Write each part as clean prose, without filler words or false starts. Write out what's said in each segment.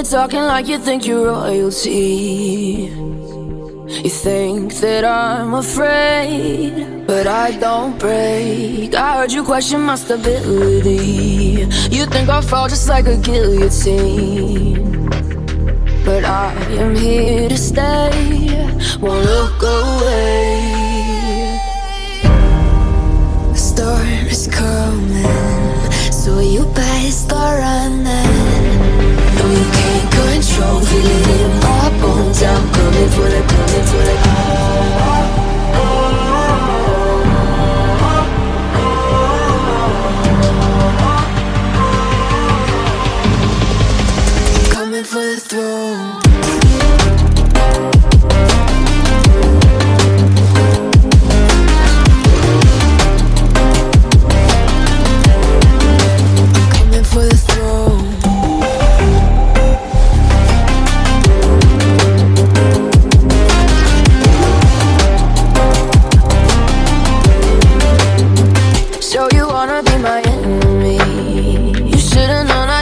you're talking like you think you're royalty. You think that I'm afraid, but I don't break. I heard you question my stability. You think I'll fall just like a guillotine, but I am here to stay, won't look away. The storm is coming, so you better start running. No, you can't control, feel it in my bones. I'm coming for the, coming for the. Coming for the throne.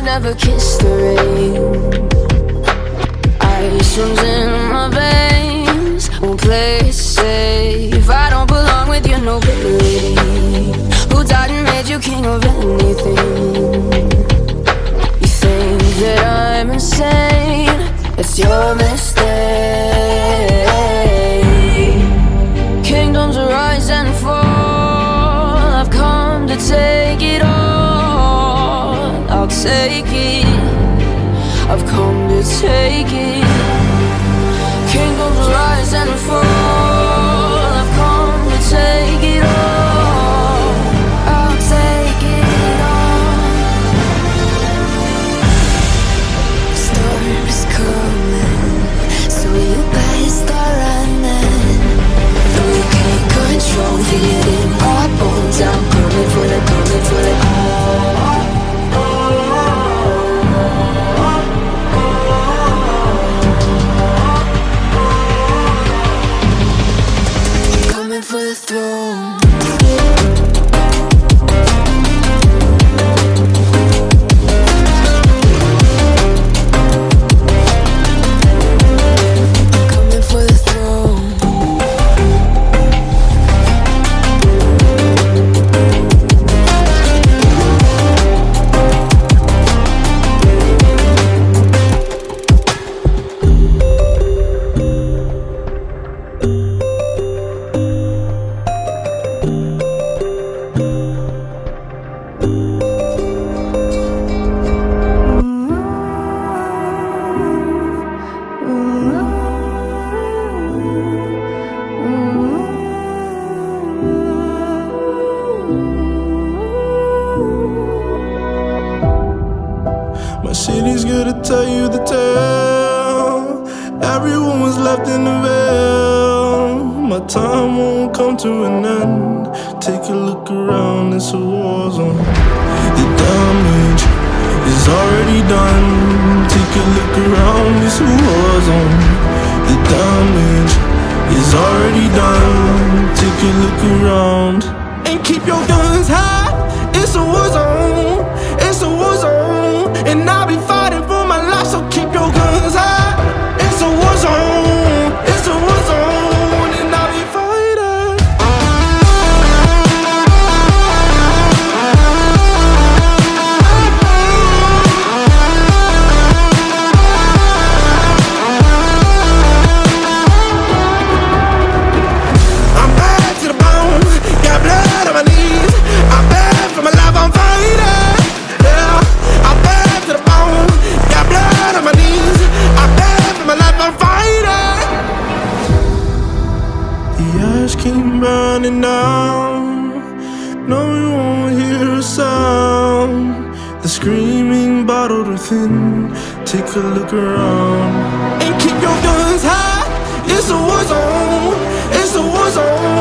Never kissed the rain. Ice runs in my veins, won't play it safe. I don't belong with your nobility. Who died and made you king of anything? You think that I'm insane? It's your mistake. Kingdoms rise and fall, I've come to take it all. I'll take it, I've come to take it. Kingdoms rise and fall, I've come to take it all. I'll take it all. Storm is coming, so you better start running. No, you can't control, feel it in my bones. I'm coming for the, coming for the. For the throne. Coming for the throne. City's good to tell you the tale. Everyone was left in the veil. My time won't come to an end. Take a look around, it's a war zone. The damage is already done. Take a look around, it's a war zone. The damage is already done. Take a look around and keep your guns high. It's a war zone. It's a war zone. And I'll be fighting for my life, so keep your guns high. It's a war zone, it's a war zone, and I'll be fighting. I'm bad to the bone, got blood on my knees. I'm bad for my life, I'm fighting. Yeah, I'm bad to the bone, got blood on my knees. I'm bad for my life, I'm fighting. The ash came burning down. No, you won't hear a sound. The screaming bottled within. Take a look around and keep your guns high. It's a war zone. It's a war zone.